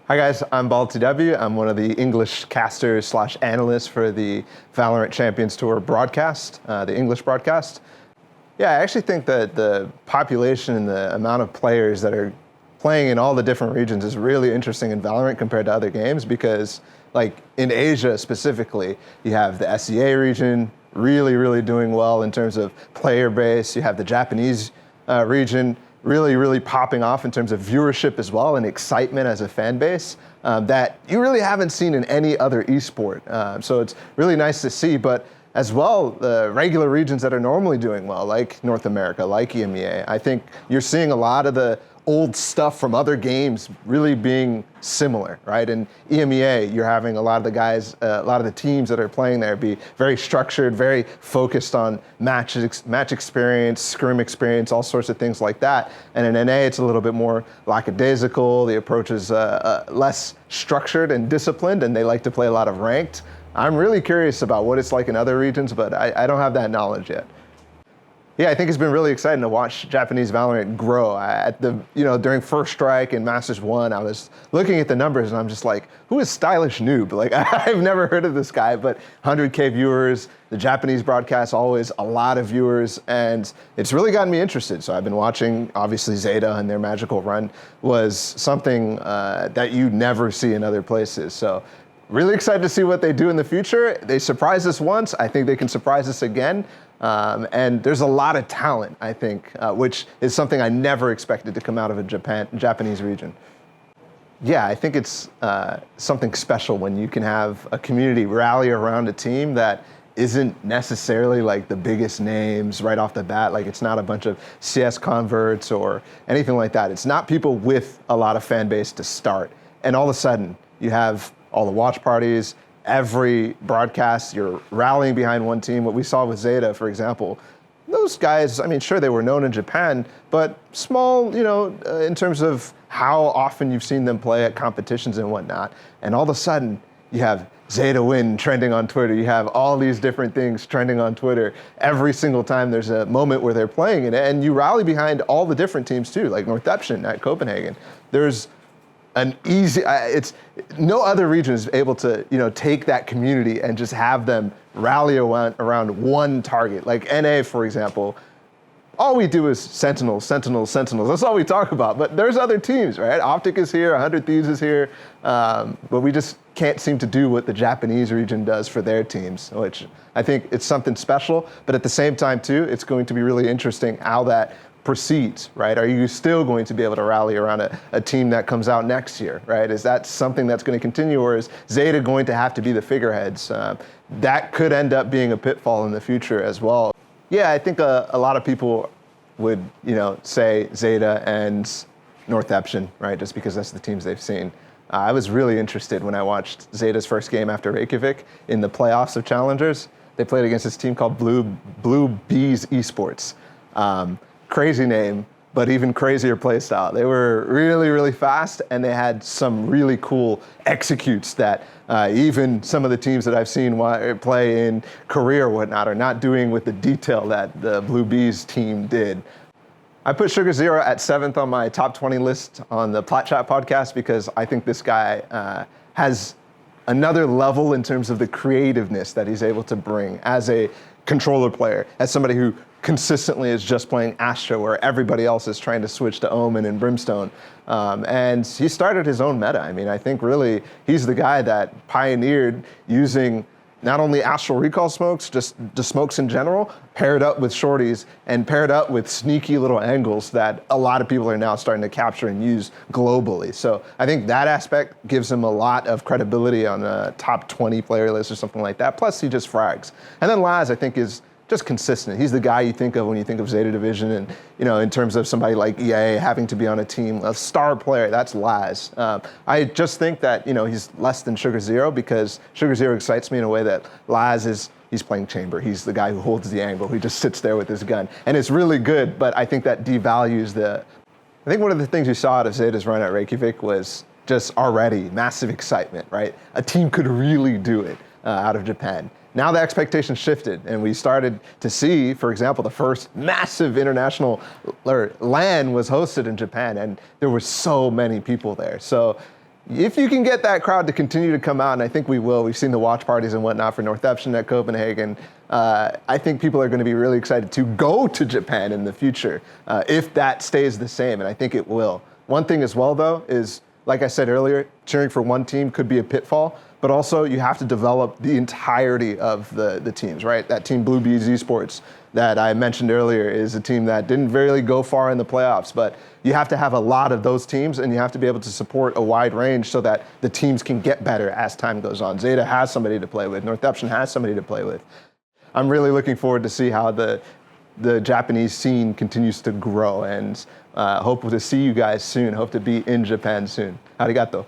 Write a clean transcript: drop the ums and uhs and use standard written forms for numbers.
Hi guys, I'm Ballatw. I'm one of the English casters slash analysts for the Valorant Champions Tour broadcast, the English broadcast. Yeah, I actually think that the population and the amount of players that are playing in all the different regions is really interesting in Valorant compared to other games because, like, in Asia specifically, you have the SEA region really doing well in terms of player base. You have the Japanese region really popping off in terms of viewership as well and excitement as a fan base that you really haven't seen in any other esport. So it's really nice to see, but as well, the regular regions that are normally doing well, like North America, like EMEA, I think you're seeing a lot of the old stuff from other games really being similar, right? In EMEA, you're having a lot of the guys, a lot of the teams that are playing there be very structured, very focused on match experience, scrim experience, all sorts of things like that. And in NA, it's a little bit more lackadaisical. The approach is less structured and disciplined, and they like to play a lot of ranked. I'm really curious about what it's like in other regions, but I don't have that knowledge yet. Yeah, I think it's been really exciting to watch Japanese Valorant grow. During First Strike and Masters 1, I was looking at the numbers and I'm just like, who is Stylish Noob? Like, I've never heard of this guy, but 100K viewers, the Japanese broadcast, always a lot of viewers, and it's really gotten me interested. So I've been watching, obviously Zeta and their magical run was something that you never see in other places. So really excited to see what they do in the future. They surprised us once. I think they can surprise us again. And there's a lot of talent, I think, which is something I never expected to come out of a Japanese region. Yeah, I think it's something special when you can have a community rally around a team that isn't necessarily like the biggest names right off the bat. Like, it's not a bunch of CS converts or anything like that. It's not people with a lot of fan base to start. And all of a sudden, you have all the watch parties, every broadcast, you're rallying behind one team. What we saw with Zeta, for example, those guys, I mean, sure, they were known in Japan, but small, in terms of how often you've seen them play at competitions and whatnot. And all of a sudden, you have Zeta win trending on Twitter. You have all these different things trending on Twitter. Every single time there's a moment where they're playing it, and you rally behind all the different teams too, like Northeption at Copenhagen. There's no other region is able to, take that community and just have them rally around one target. Like NA, for example, all we do is Sentinels. That's all we talk about. But there's other teams, right? Optic is here, 100 Thieves is here, but we just can't seem to do what the Japanese region does for their teams, which I think it's something special. But at the same time, too, it's going to be really interesting how that proceeds, right? Are you still going to be able to rally around a team that comes out next year, right? Is that something that's going to continue, or is Zeta going to have to be the figureheads? That could end up being a pitfall in the future as well. Yeah, I think a lot of people would, say Zeta and Northeption, right? Just because that's the teams they've seen. I was really interested when I watched Zeta's first game after Reykjavik in the playoffs of Challengers. They played against this team called Blue Bees Esports. Crazy name, but even crazier play style. They were really fast, and they had some really cool executes that even some of the teams that I've seen play in Korea or whatnot are not doing with the detail that the Blue Bees team did. I put Sugar Zero at 7th on my top 20 list on the Plat Chat podcast because I think this guy has another level in terms of the creativeness that he's able to bring as a controller player, as somebody who consistently is just playing Astra where everybody else is trying to switch to Omen and Brimstone. And he started his own meta. I mean, I think really he's the guy that pioneered using not only Astral Recall smokes, just the smokes in general, paired up with shorties and paired up with sneaky little angles that a lot of people are now starting to capture and use globally. So I think that aspect gives him a lot of credibility on a top 20 player list or something like that. Plus he just frags. And then Laz, I think, is just consistent. He's the guy you think of when you think of Zeta Division, and in terms of somebody like EA having to be on a team, a star player, that's Laz. I just think that he's less than Sugar Zero because Sugar Zero excites me in a way that Laz he's playing chamber. He's the guy who holds the angle. He just sits there with his gun, and it's really good. But I think that devalues I think one of the things you saw out of Zeta's run at Reykjavik was just already massive excitement, right? A team could really do it out of Japan. Now the expectations shifted, and we started to see, for example, the first massive international LAN was hosted in Japan, and there were so many people there. So if you can get that crowd to continue to come out, and I think we will, we've seen the watch parties and whatnot for Northepson at Copenhagen, I think people are going to be really excited to go to Japan in the future if that stays the same, and I think it will. One thing as well, though, is, like I said earlier, cheering for one team could be a pitfall, but also you have to develop the entirety of the teams, right? That team Blue Bees Esports that I mentioned earlier is a team that didn't really go far in the playoffs, but you have to have a lot of those teams and you have to be able to support a wide range so that the teams can get better as time goes on. Zeta has somebody to play with. Northepson has somebody to play with. I'm really looking forward to see how the Japanese scene continues to grow, and hope to see you guys soon. Hope to be in Japan soon. Arigato.